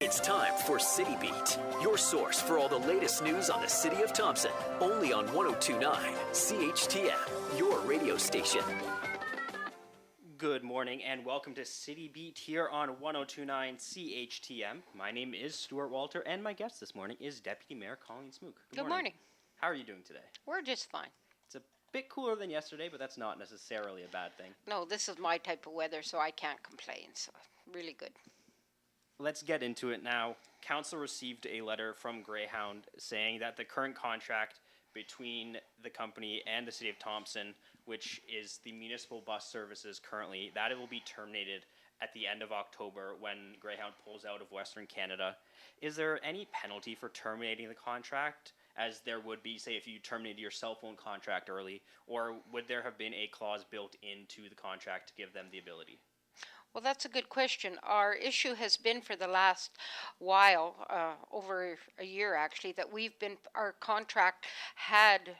It's time for City Beat, your source for all the latest news on the City of Thompson. Only on 102.9 CHTM, your radio station. Good morning and welcome to City Beat here on 102.9 CHTM. My name is Stuart Walter and my guest this morning is Deputy Mayor Colleen Smook. Good morning. How are you doing today? We're just fine. It's a bit cooler than yesterday, but that's not necessarily a bad thing. No, this is my type of weather, so I can't complain. So, really good. Let's get into it now. Council received a letter from Greyhound saying that the current contract between the company and the City of Thompson, which is the municipal bus services currently, that it will be terminated at the end of October when Greyhound pulls out of Western Canada. Is there any penalty for terminating the contract, as there would be, say, if you terminated your cell phone contract early, or would there have been a clause built into the contract to give them the ability? Well, that's a good question. Our issue has been for the last while, over a year actually, that our contract had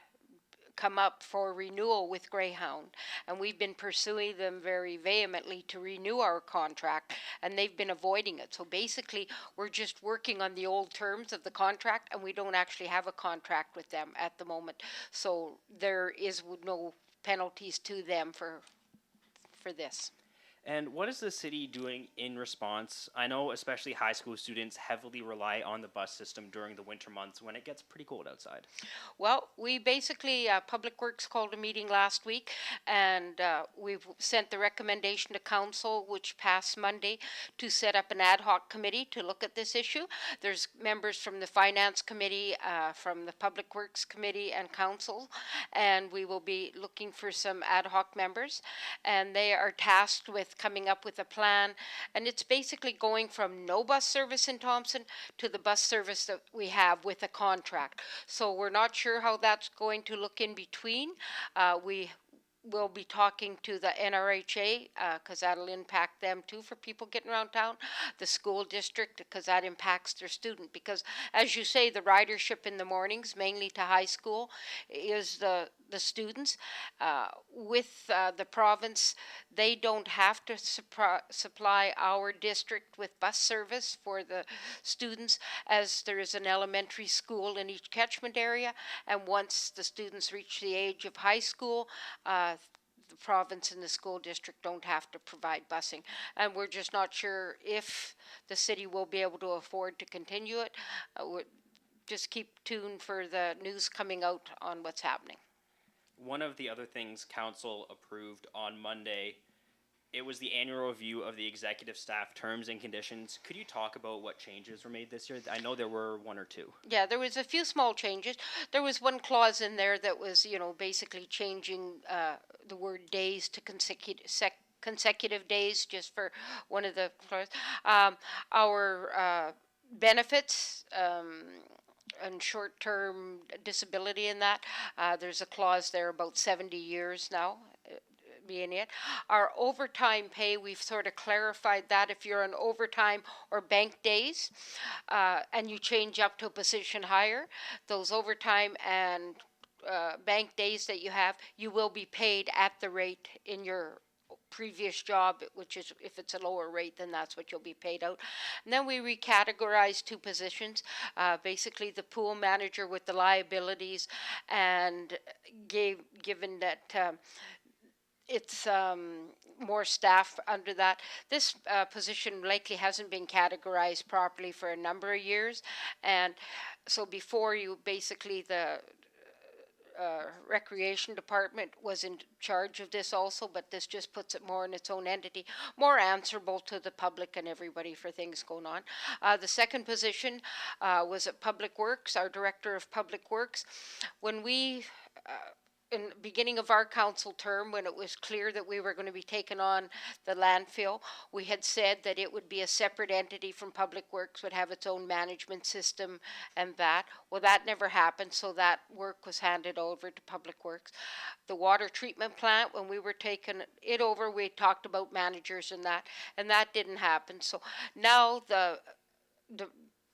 come up for renewal with Greyhound, and we've been pursuing them very vehemently to renew our contract, and they've been avoiding it. So basically, we're just working on the old terms of the contract, and we don't actually have a contract with them at the moment. So there is no penalties to them for this. And what is the city doing in response? I know especially high school students heavily rely on the bus system during the winter months when it gets pretty cold outside. Well, we basically, Public Works called a meeting last week, and we've sent the recommendation to council, which passed Monday, to set up an ad hoc committee to look at this issue. There's members from the Finance Committee, from the Public Works Committee and council, and we will be looking for some ad hoc members, and they are tasked with coming up with a plan, and it's basically going from no bus service in Thompson to the bus service that we have with a contract. So we're not sure how that's going to look in between. We'll be talking to the NRHA because that'll impact them too for people getting around town. The school district, because that impacts their student. Because as you say, the ridership in the mornings, mainly to high school, is the students. With the province, they don't have to supply our district with bus service for the students, as there is an elementary school in each catchment area, and once the students reach the age of high school, the province and the school district don't have to provide busing. And we're just not sure if the city will be able to afford to continue it. Just keep tuned for the news coming out on what's happening. One of the other things council approved on Monday, it was the annual review of the executive staff terms and conditions. Could you talk about what changes were made this year? I know there were one or two. Yeah, there was a few small changes. There was one clause in there that was, basically changing the word days to consecutive days, just for one of the clauses. Our benefits and short-term disability in that, there's a clause there about 70 years now being it. Our overtime pay, we've sort of clarified that if you're on overtime or bank days and you change up to a position higher, those overtime and bank days that you have, you will be paid at the rate in your previous job, which is, if it's a lower rate, then that's what you'll be paid out. And then we recategorized two positions, basically the pool manager with the liabilities, and given that it's more staff under that. This position likely hasn't been categorized properly for a number of years, and so before you basically the recreation department was in charge of this also, but this just puts it more in its own entity, more answerable to the public and everybody for things going on. The second position was at Public Works, our Director of Public Works. When we in the beginning of our council term, when it was clear that we were going to be taking on the landfill, we had said that it would be a separate entity from Public Works, would have its own management system and that. Well, that never happened, so that work was handed over to Public Works. The water treatment plant, when we were taking it over, we talked about managers and that didn't happen. So now the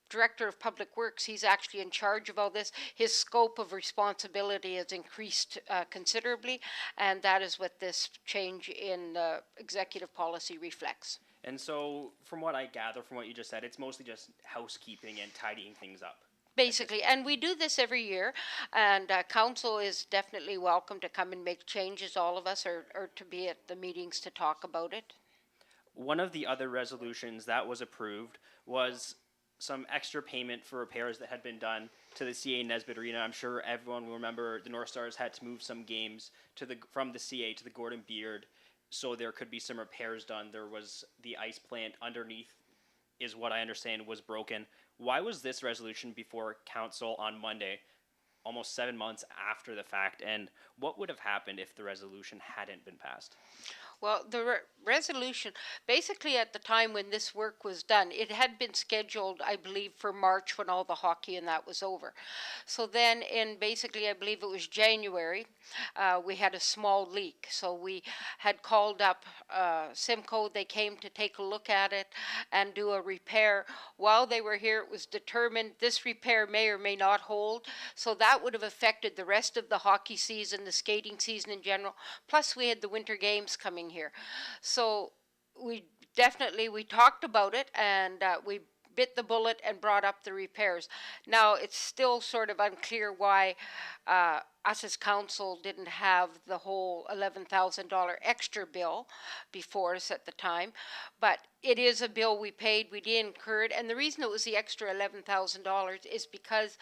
Director of Public Works, he's actually in charge of all this. His scope of responsibility has increased considerably, and that is what this change in executive policy reflects. And so, from what I gather from what you just said, it's mostly just housekeeping and tidying things up. Basically, and we do this every year, and council is definitely welcome to come and make changes, all of us, or to be at the meetings to talk about it. One of the other resolutions that was approved was some extra payment for repairs that had been done to the CA Nesbitt Arena. I'm sure everyone will remember the North Stars had to move some games from the CA to the Gordon Beard, so there could be some repairs done. There was the ice plant underneath, is what I understand, was broken. Why was this resolution before council on Monday, almost 7 months after the fact, and what would have happened if the resolution hadn't been passed? Well, the resolution, basically at the time when this work was done, it had been scheduled, I believe, for March when all the hockey and that was over. So then in basically, I believe it was January, we had a small leak. So we had called up Simcoe. They came to take a look at it and do a repair. While they were here, it was determined this repair may or may not hold. So that would have affected the rest of the hockey season, the skating season in general. Plus we had the winter games coming here. So we talked about it, and we bit the bullet and brought up the repairs. Now it's still sort of unclear why us as council didn't have the whole $11,000 extra bill before us at the time, but it is a bill we paid. We did incur it, and the reason it was the extra $11,000 is because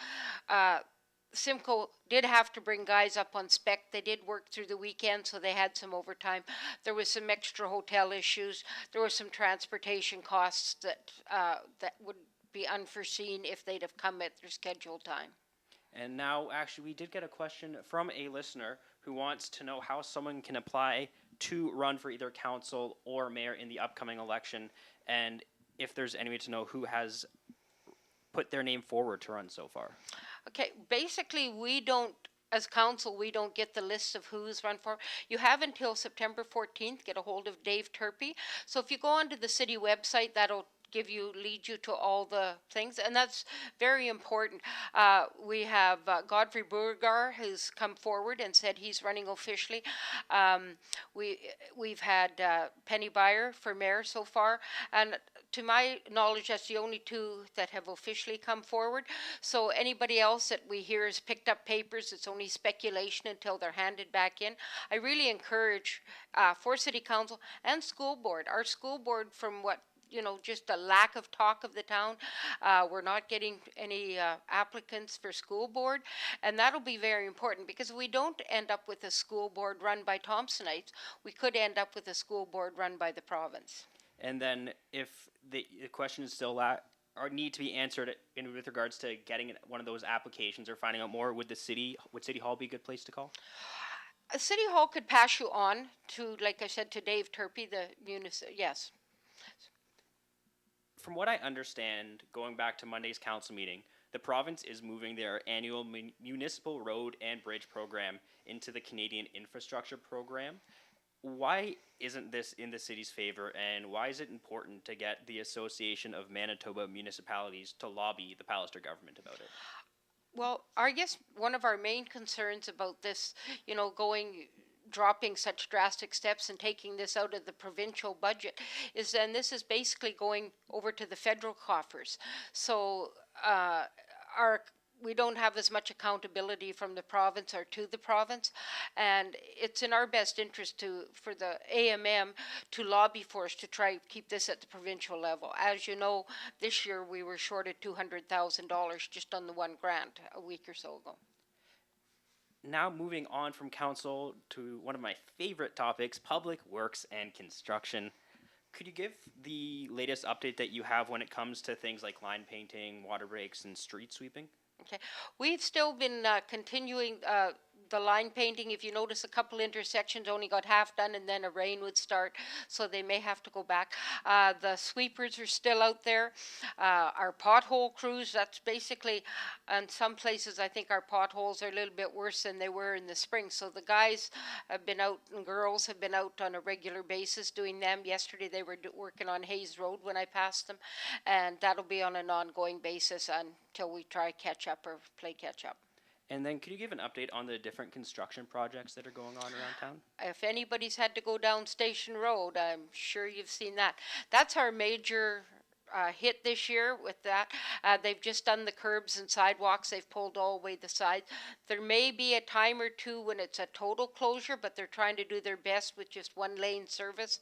Simcoe did have to bring guys up on spec. They did work through the weekend, so they had some overtime. There was some extra hotel issues. There were some transportation costs that would be unforeseen if they'd have come at their scheduled time. And now, actually, we did get a question from a listener who wants to know how someone can apply to run for either council or mayor in the upcoming election, and if there's any way to know who has put their name forward to run so far. Okay, basically as council, we don't get the list of who's run for. You have until September 14th, get a hold of Dave Turpey. So if you go onto the city website, that'll lead you to all the things, and that's very important. We have Godfrey Burgar, who's come forward and said he's running officially. We've had Penny Byer for mayor so far, and to my knowledge, that's the only two that have officially come forward. So anybody else that we hear has picked up papers. It's only speculation until they're handed back in. I really encourage for city council and school board. Our school board, from what just a lack of talk of the town. We're not getting any applicants for school board, and that'll be very important, because if we don't end up with a school board run by Thompsonites, we could end up with a school board run by the province. And then if the question is still or need to be answered with regards to getting one of those applications or finding out more, would City Hall be a good place to call? City Hall could pass you on to, like I said, to Dave Turpey, the yes. From what I understand, going back to Monday's council meeting, the province is moving their annual municipal road and bridge program into the Canadian Infrastructure Program. Why isn't this in the city's favor, and why is it important to get the Association of Manitoba Municipalities to lobby the Pallister government about it? Well, I guess one of our main concerns about this, dropping such drastic steps and taking this out of the provincial budget is then this is basically going over to the federal coffers. So we don't have as much accountability from the province or to the province, and it's in our best interest for the AMM to lobby for us to try to keep this at the provincial level. As you know, this year we were short at $200,000 just on the one grant a week or so ago. Now moving on from council to one of my favorite topics, public works and construction. Could you give the latest update that you have when it comes to things like line painting, water breaks, and street sweeping? Okay, we've still been continuing the line painting. If you notice, a couple intersections only got half done, and then a rain would start, so they may have to go back. The sweepers are still out there. Our pothole crews, that's basically, in some places I think our potholes are a little bit worse than they were in the spring. So the guys have been out, and girls have been out on a regular basis doing them. Yesterday they were working on Hayes Road when I passed them, and that'll be on an ongoing basis until we try catch up or play catch up. And then could you give an update on the different construction projects that are going on around town? If anybody's had to go down Station Road, I'm sure you've seen that. That's our major hit this year with that. They've just done the curbs and sidewalks. They've pulled all the way the sides. There may be a time or two when it's a total closure, but they're trying to do their best with just one lane service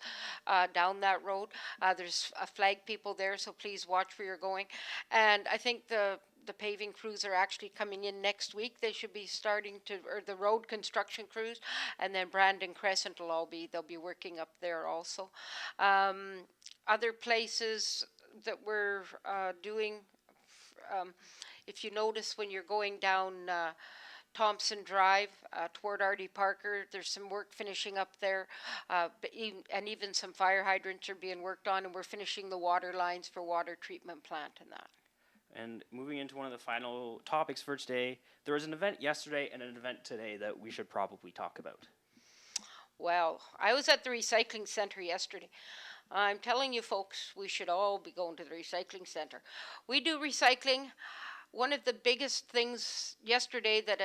down that road. There's flag people there, so please watch where you're going. And I think the paving crews are actually coming in next week. They should be starting to, or the road construction crews, and then Brandon Crescent they'll be working up there also. Other places that we're doing, if you notice when you're going down Thompson Drive toward Artie Parker, there's some work finishing up there, and even some fire hydrants are being worked on, and we're finishing the water lines for water treatment plant and that. And moving into one of the final topics for today, there was an event yesterday and an event today that we should probably talk about. Well, I was at the recycling center yesterday. I'm telling you folks, we should all be going to the recycling center. We do recycling. One of the biggest things yesterday that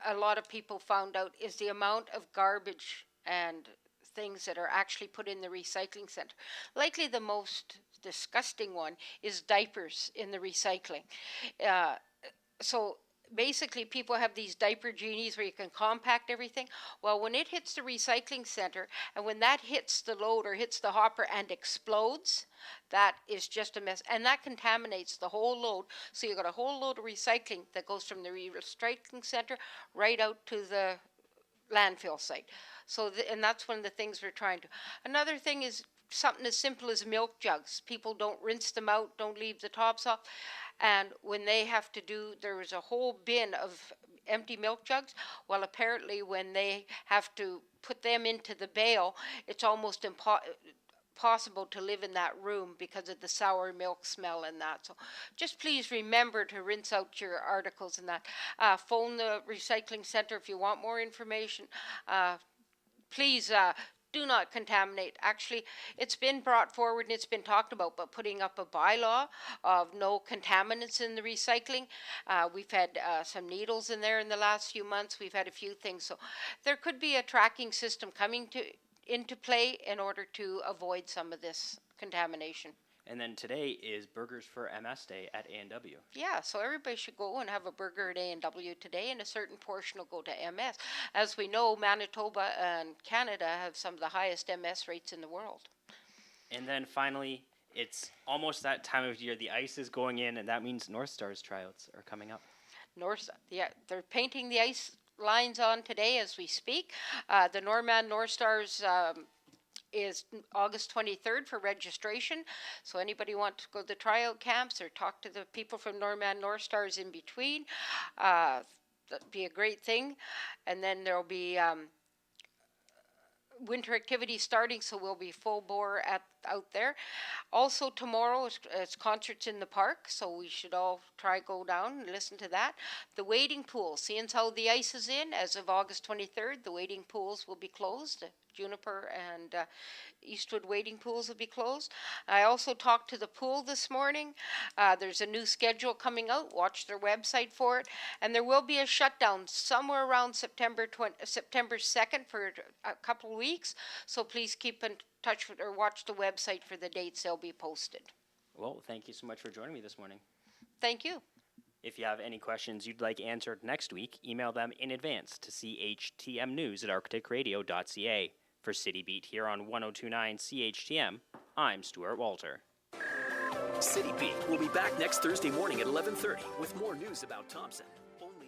a lot of people found out is the amount of garbage and things that are actually put in the recycling center. Likely the most disgusting one is diapers in the recycling. So basically people have these diaper genies where you can compact everything. Well, when it hits the recycling center and when that hits the load or hits the hopper and explodes, that is just a mess. And that contaminates the whole load. So you've got a whole load of recycling that goes from the recycling center right out to the landfill site. So, and that's one of the things we're trying to. Another thing is something as simple as milk jugs. People don't rinse them out, don't leave the tops off. And when they have to there was a whole bin of empty milk jugs. Well, apparently when they have to put them into the bale, it's almost impossible to live in that room because of the sour milk smell and that. So just please remember to rinse out your articles and that. Phone the recycling center if you want more information. Please do not contaminate. Actually, it's been brought forward and it's been talked about, but putting up a bylaw of no contaminants in the recycling. We've had some needles in there in the last few months. We've had a few things. So there could be a tracking system coming into play in order to avoid some of this contamination. And then today is Burgers for MS Day at A&W. Yeah, so everybody should go and have a burger at A&W today, and a certain portion will go to MS. As we know, Manitoba and Canada have some of the highest MS rates in the world. And then finally, it's almost that time of year. The ice is going in, and that means North Stars tryouts are coming up. They're painting the ice lines on today as we speak. The Norman North Stars is August 23rd for registration. So anybody want to go to the tryout camps or talk to the people from Norman North Stars in between, that'd be a great thing. And then there'll be winter activities starting, so we'll be full bore out there. Also tomorrow it's concerts in the park, so we should all try go down and listen to that. The wading pool, seeing how the ice is in, as of August 23rd, the wading pools will be closed. Juniper and Eastwood wading pools will be closed. I also talked to the pool this morning. There's a new schedule coming out. Watch their website for it. And there will be a shutdown somewhere around September 2nd for a couple weeks. So please keep in touch with or watch the website for the dates they'll be posted. Well, thank you so much for joining me this morning. Thank you. If you have any questions you'd like answered next week, email them in advance to CHTMnews@arcticradio.ca. For City Beat here on 102.9 CHTM, I'm Stuart Walter. City Beat will be back next Thursday morning at 11:30 with more news about Thompson. Only